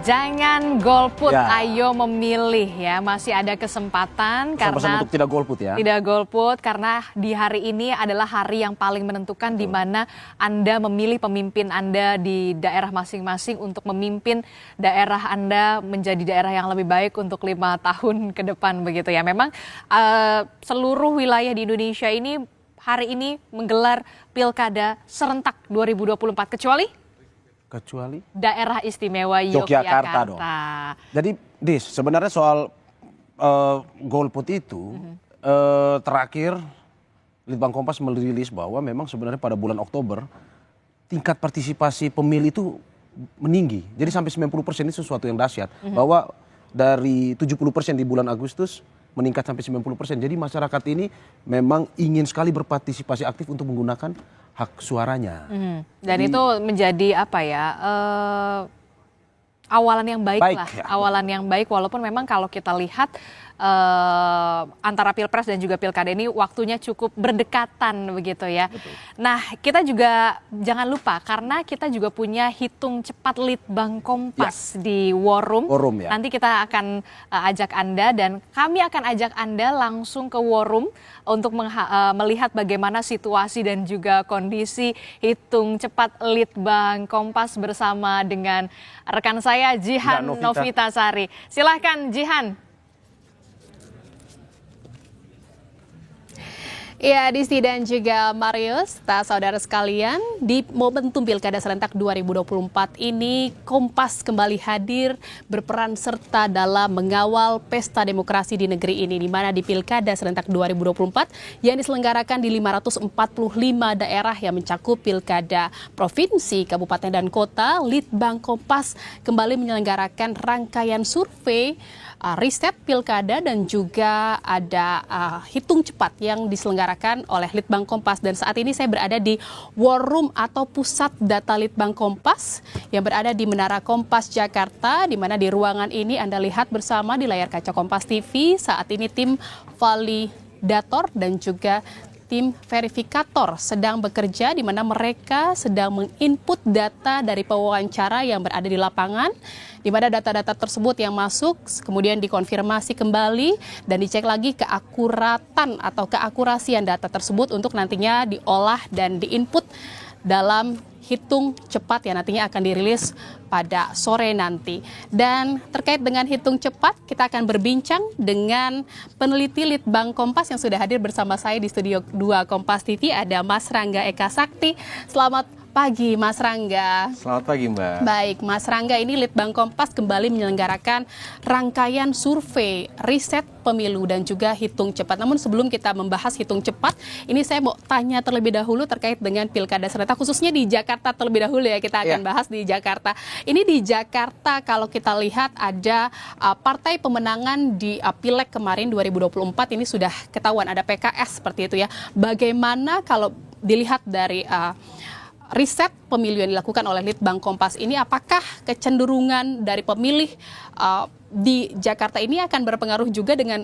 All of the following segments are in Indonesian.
Jangan golput, Ya. ayo memilih ya. Masih ada kesempatan karena untuk tidak golput ya. tidak golput karena di hari ini adalah hari yang paling menentukan di mana Anda memilih pemimpin Anda di daerah masing-masing untuk memimpin daerah Anda menjadi daerah yang lebih baik untuk 5 tahun ke depan begitu ya. Memang seluruh wilayah di Indonesia ini hari ini menggelar pilkada serentak 2024 kecuali daerah istimewa Yogyakarta. Dong. Jadi Dis, sebenarnya soal golput itu terakhir Litbang Kompas merilis bahwa memang sebenarnya pada bulan Oktober tingkat partisipasi pemilih itu meninggi. Jadi sampai 90% itu sesuatu yang dahsyat. Bahwa dari 70% di bulan Agustus meningkat sampai 90%. Jadi masyarakat ini memang ingin sekali berpartisipasi aktif untuk menggunakan hak suaranya. Dan itu menjadi apa ya, awalan yang baik lah. Ya. Awalan yang baik walaupun memang kalau kita lihat antara pilpres dan juga pilkada ini waktunya cukup berdekatan begitu ya. Betul. Nah kita juga jangan lupa karena kita juga punya hitung cepat Litbang Kompas di War Room. Ya. Nanti kita akan ajak Anda dan kami akan ajak Anda langsung ke War Room untuk melihat bagaimana situasi dan juga kondisi hitung cepat Litbang Kompas bersama dengan rekan saya Jihan Novitasari. Silahkan Jihan. Ya, Disti dan juga Marius, saudara sekalian, di momentum Pilkada Serentak 2024 ini Kompas kembali hadir berperan serta dalam mengawal pesta demokrasi di negeri ini, di mana di Pilkada Serentak 2024 yang diselenggarakan di 545 daerah yang mencakup pilkada provinsi, kabupaten dan kota, Litbang Kompas kembali menyelenggarakan rangkaian survei riset pilkada dan juga ada hitung cepat yang diselenggarakan oleh Litbang Kompas. Dan saat ini saya berada di War Room atau pusat data Litbang Kompas yang berada di Menara Kompas Jakarta, di mana di ruangan ini Anda lihat bersama di layar kaca Kompas TV saat ini tim validator dan juga tim verifikator sedang bekerja di mana mereka sedang menginput data dari pewawancara yang berada di lapangan, di mana data-data tersebut yang masuk kemudian dikonfirmasi kembali dan dicek lagi keakuratan atau keakurasian data tersebut untuk nantinya diolah dan diinput dalam hitung cepat yang nantinya akan dirilis pada sore nanti. Dan terkait dengan hitung cepat, kita akan berbincang dengan peneliti Litbang Kompas yang sudah hadir bersama saya di studio 2 Kompas TV. Ada Mas Rangga Eka Sakti. Selamat pagi Mas Rangga. Selamat pagi Mbak. Baik, Mas Rangga, ini Litbang Kompas kembali menyelenggarakan rangkaian survei riset pemilu dan juga hitung cepat. Namun sebelum kita membahas hitung cepat, ini saya mau tanya terlebih dahulu terkait dengan Pilkada Serentak, khususnya di Jakarta terlebih dahulu ya, kita akan bahas di Jakarta. Ini di Jakarta kalau kita lihat ada partai pemenangan di Pileg kemarin 2024 ini sudah ketahuan ada PKS seperti itu ya. Bagaimana kalau dilihat dari riset pemilu yang dilakukan oleh Litbang Kompas ini, apakah kecenderungan dari pemilih di Jakarta ini akan berpengaruh juga dengan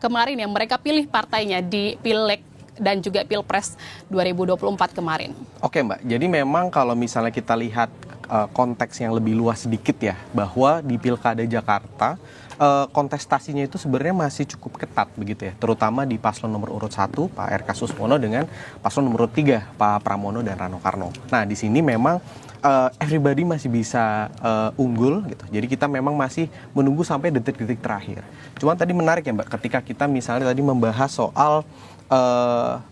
kemarin yang mereka pilih partainya di Pileg dan juga Pilpres 2024 kemarin? Oke Mbak, jadi memang kalau misalnya kita lihat konteks yang lebih luas sedikit ya, bahwa di Pilkada Jakarta kontestasinya itu sebenarnya masih cukup ketat begitu ya, terutama di paslon nomor urut 1 Pak R.K. Suswono dengan paslon nomor urut 3 Pak Pramono dan Rano Karno. Nah di sini memang everybody masih bisa unggul gitu, jadi kita memang masih menunggu sampai detik-detik terakhir. Cuman tadi menarik ya Mbak, ketika kita misalnya tadi membahas soal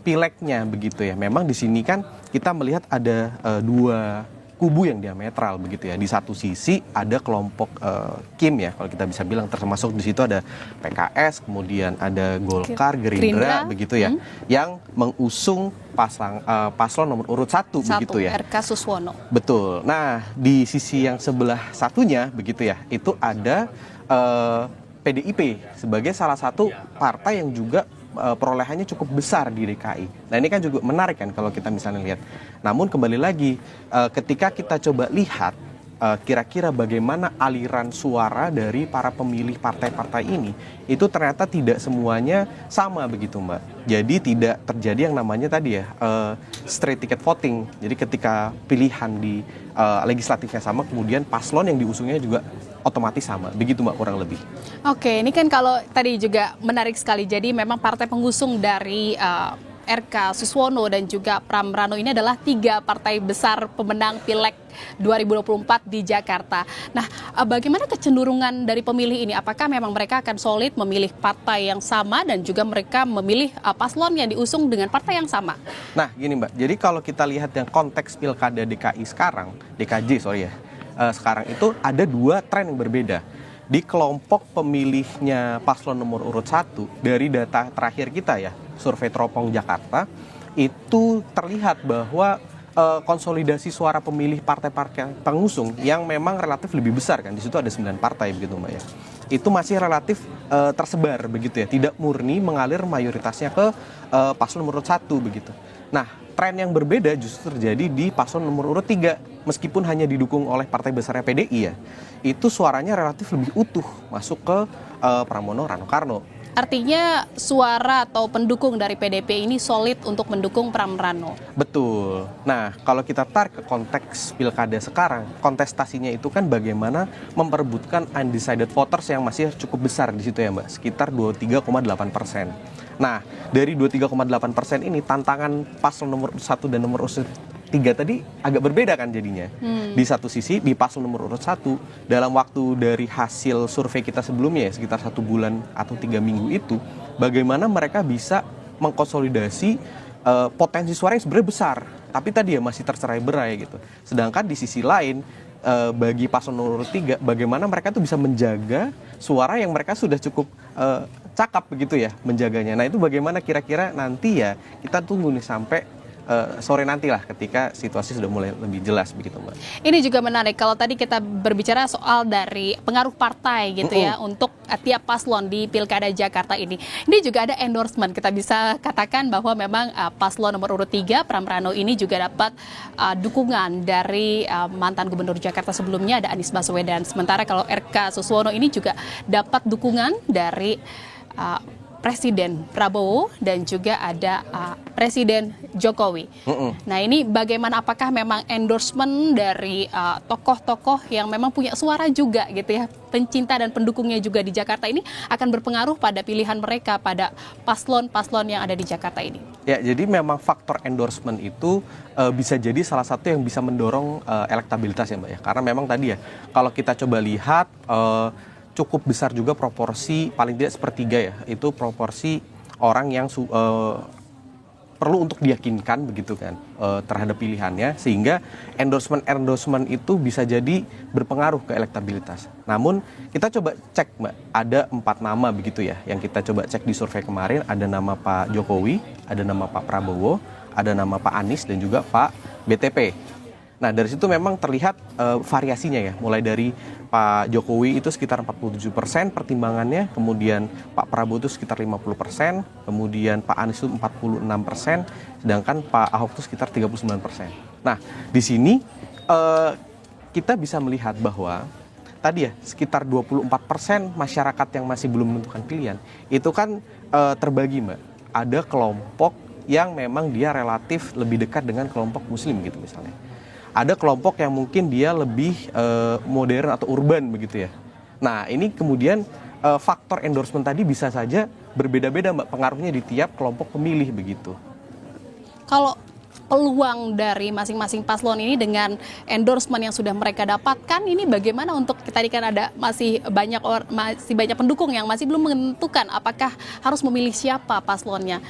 pileknya begitu ya, memang di sini kan kita melihat ada dua kubu yang diametral begitu ya. Di satu sisi ada kelompok Kim ya, kalau kita bisa bilang, termasuk di situ ada PKS, kemudian ada Golkar, Gerindra begitu ya, yang mengusung paslon nomor urut 1 begitu ya. R.K. Suswono. Betul. Nah, di sisi yang sebelah satunya begitu ya, itu ada PDIP sebagai salah satu partai yang juga perolehannya cukup besar di DKI. Nah ini kan juga menarik kan kalau kita misalnya lihat. Namun kembali lagi ketika kita coba lihat kira-kira bagaimana aliran suara dari para pemilih partai-partai ini, itu ternyata tidak semuanya sama begitu Mbak. Jadi tidak terjadi yang namanya tadi ya straight ticket voting. Jadi ketika pilihan di legislatifnya sama, kemudian paslon yang diusungnya juga otomatis sama. Begitu Mbak kurang lebih. Oke, ini kan kalau tadi juga menarik sekali. Jadi memang partai pengusung dari RK Suswono dan juga Pram Rano ini adalah 3 partai besar pemenang Pileg 2024 di Jakarta. Nah, bagaimana kecenderungan dari pemilih ini? Apakah memang mereka akan solid memilih partai yang sama dan juga mereka memilih paslon yang diusung dengan partai yang sama? Nah, gini Mbak. Jadi kalau kita lihat yang konteks Pilkada DKI sekarang, DKJ sorry ya, sekarang itu ada 2 tren yang berbeda. Di kelompok pemilihnya paslon nomor urut 1, dari data terakhir kita ya, survei Teropong Jakarta, itu terlihat bahwa konsolidasi suara pemilih partai-partai pengusung yang memang relatif lebih besar kan, di situ ada 9 partai begitu Mbak ya. Itu masih relatif tersebar begitu ya, tidak murni mengalir mayoritasnya ke paslon nomor urut 1 begitu. Nah, tren yang berbeda justru terjadi di paslon nomor urut 3. Meskipun hanya didukung oleh partai besarnya PDI ya, itu suaranya relatif lebih utuh masuk ke Pramono Rano Karno. Artinya suara atau pendukung dari PDP ini solid untuk mendukung Pram Rano. Betul. Nah, kalau kita tarik ke konteks pilkada sekarang, kontestasinya itu kan bagaimana memperebutkan undecided voters yang masih cukup besar di situ ya Mbak, sekitar 23,8%. Nah, dari 23,8% ini tantangan paslon nomor 1 dan nomor urut 3 tadi agak berbeda kan jadinya. Di satu sisi di paslon nomor urut 1 dalam waktu dari hasil survei kita sebelumnya ya, sekitar 1 bulan atau 3 minggu itu, bagaimana mereka bisa mengkonsolidasi potensi suara yang sebenarnya besar, tapi tadi ya masih tercerai-berai gitu. Sedangkan di sisi lain bagi paslon nomor urut 3, bagaimana mereka tuh bisa menjaga suara yang mereka sudah cukup cakap begitu ya menjaganya. Nah, itu bagaimana kira-kira nanti ya, kita tunggu nih sampai sore nanti lah ketika situasi sudah mulai lebih jelas begitu Mbak. Ini juga menarik kalau tadi kita berbicara soal dari pengaruh partai gitu ya untuk tiap paslon di Pilkada Jakarta ini. Ini juga ada endorsement, kita bisa katakan bahwa memang paslon nomor urut 3 Pram Rano ini juga dapat dukungan dari mantan gubernur Jakarta sebelumnya ada Anies Baswedan. Sementara kalau RK Suswono ini juga dapat dukungan dari Presiden Prabowo dan juga ada Presiden Jokowi. Nah, ini bagaimana, apakah memang endorsement dari tokoh-tokoh yang memang punya suara juga gitu ya, pencinta dan pendukungnya juga di Jakarta ini akan berpengaruh pada pilihan mereka pada paslon-paslon yang ada di Jakarta ini? Ya, jadi memang faktor endorsement itu bisa jadi salah satu yang bisa mendorong elektabilitas ya Mbak ya. Karena memang tadi ya, kalau kita coba lihat cukup besar juga proporsi, paling tidak sepertiga ya, itu proporsi orang yang perlu untuk diyakinkan begitu kan terhadap pilihannya, sehingga endorsement itu bisa jadi berpengaruh ke elektabilitas. Namun kita coba cek Mbak, ada 4 nama begitu ya yang kita coba cek di survei kemarin. Ada nama Pak Jokowi, ada nama Pak Prabowo, ada nama Pak Anies dan juga Pak BTP. Nah, dari situ memang terlihat variasinya ya, mulai dari Pak Jokowi itu sekitar 47% pertimbangannya, kemudian Pak Prabowo itu sekitar 50%, kemudian Pak Anies itu 46%, sedangkan Pak Ahok itu sekitar 39%. Nah, di sini kita bisa melihat bahwa tadi ya sekitar 24% masyarakat yang masih belum menentukan pilihan, itu kan terbagi Mbak. Ada kelompok yang memang dia relatif lebih dekat dengan kelompok muslim gitu misalnya. Ada kelompok yang mungkin dia lebih modern atau urban begitu ya. Nah, ini kemudian faktor endorsement tadi bisa saja berbeda-beda Mbak, pengaruhnya di tiap kelompok pemilih begitu. Kalau peluang dari masing-masing paslon ini dengan endorsement yang sudah mereka dapatkan ini bagaimana, untuk tadi kan ada masih banyak pendukung yang masih belum menentukan apakah harus memilih siapa paslonnya.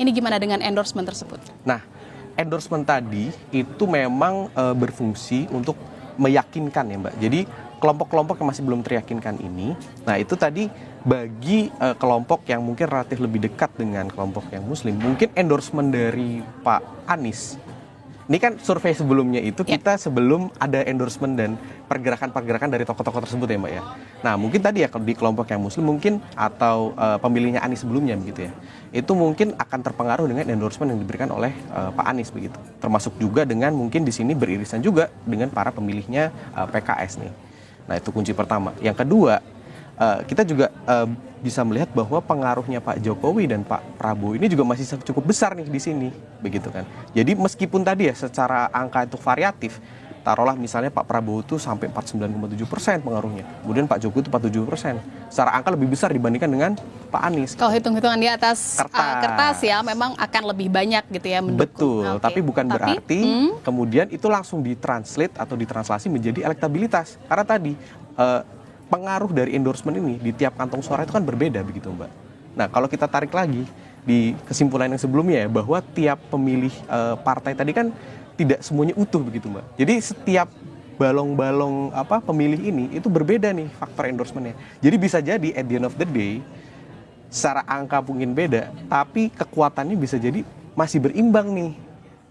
Ini gimana dengan endorsement tersebut? Nah, endorsement tadi itu memang berfungsi untuk meyakinkan ya Mbak. Jadi kelompok-kelompok yang masih belum teryakinkan ini, nah itu tadi bagi kelompok yang mungkin relatif lebih dekat dengan kelompok yang muslim, mungkin endorsement dari Pak Anies Ini kan survei sebelumnya itu kita sebelum ada endorsement dan pergerakan-pergerakan dari tokoh-tokoh tersebut ya Mbak ya. Nah mungkin tadi ya kalau di kelompok yang muslim mungkin atau pemilihnya Anies sebelumnya begitu ya. Itu mungkin akan terpengaruh dengan endorsement yang diberikan oleh Pak Anies begitu. Termasuk juga dengan mungkin di sini beririsan juga dengan para pemilihnya PKS nih. Nah itu kunci pertama. Yang kedua kita juga bisa melihat bahwa pengaruhnya Pak Jokowi dan Pak Prabowo ini juga masih cukup besar nih di sini, begitu kan. Jadi meskipun tadi ya secara angka itu variatif, taruhlah misalnya Pak Prabowo itu sampai 49,7% pengaruhnya, kemudian Pak Jokowi itu 47%. Secara angka lebih besar dibandingkan dengan Pak Anies. Kalau hitung-hitungan di atas Kertas. ya memang akan lebih banyak gitu ya mendukung. Betul, tapi bukan berarti kemudian itu langsung ditranslate atau ditranslasi menjadi elektabilitas. Karena tadi pengaruh dari endorsement ini di tiap kantong suara itu kan berbeda begitu Mbak. Nah kalau kita tarik lagi di kesimpulan yang sebelumnya ya bahwa tiap pemilih partai tadi kan tidak semuanya utuh begitu Mbak. Jadi setiap balong-balong pemilih ini itu berbeda nih faktor endorsementnya. Jadi bisa jadi at the end of the day secara angka mungkin beda, tapi kekuatannya bisa jadi masih berimbang nih.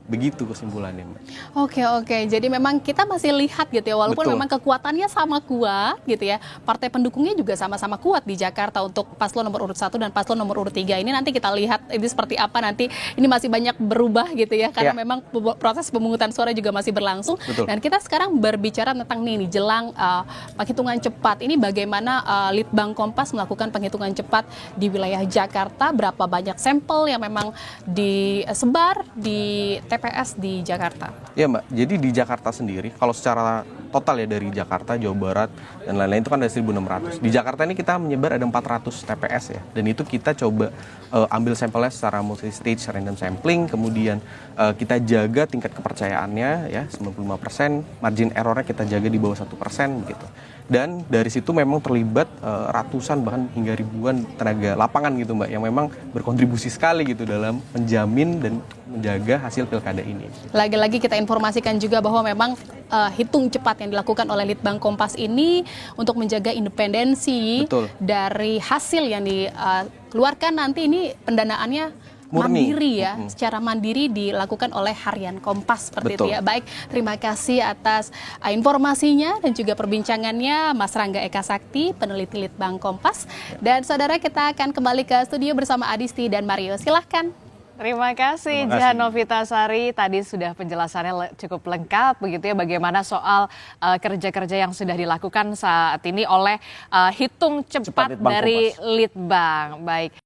Begitu kesimpulannya Mbak. Oke. Jadi memang kita masih lihat gitu ya, walaupun Betul. memang kekuatannya sama kuat gitu ya. Partai pendukungnya juga sama-sama kuat di Jakarta untuk paslon nomor urut 1 dan paslon nomor urut 3 ini. Nanti kita lihat ini seperti apa nanti. Ini masih banyak berubah gitu ya, karena memang proses pemungutan suara juga masih berlangsung. Betul. Dan kita sekarang berbicara tentang nih jelang penghitungan cepat. Ini bagaimana Litbang Kompas melakukan penghitungan cepat di wilayah Jakarta, berapa banyak sampel yang memang disebar di TPS di Jakarta. Ya Mbak, jadi di Jakarta sendiri, kalau secara total ya dari Jakarta, Jawa Barat, dan lain-lain itu kan ada 1.600. Di Jakarta ini kita menyebar ada 400 TPS ya, dan itu kita coba ambil sampelnya secara multi-stage random sampling, kemudian kita jaga tingkat kepercayaannya ya 95%, margin errornya kita jaga di bawah 1% begitu. Dan dari situ memang terlibat ratusan bahkan hingga ribuan tenaga lapangan gitu Mbak, yang memang berkontribusi sekali gitu dalam menjamin dan menjaga hasil pilkada ini. Lagi-lagi kita informasikan juga bahwa memang hitung cepat yang dilakukan oleh Litbang Kompas ini untuk menjaga independensi dari hasil yang dikeluarkan nanti ini pendanaannya mandiri ya, secara mandiri dilakukan oleh Harian Kompas seperti itu ya. Baik, terima kasih atas informasinya dan juga perbincangannya Mas Rangga Eka Sakti, peneliti Litbang Kompas. Dan saudara, kita akan kembali ke studio bersama Adisti dan Mario. Silahkan. Terima kasih Jihan Novitasari, tadi sudah penjelasannya cukup lengkap begitu ya, bagaimana soal kerja-kerja yang sudah dilakukan saat ini oleh hitung cepat dari Litbang. Baik.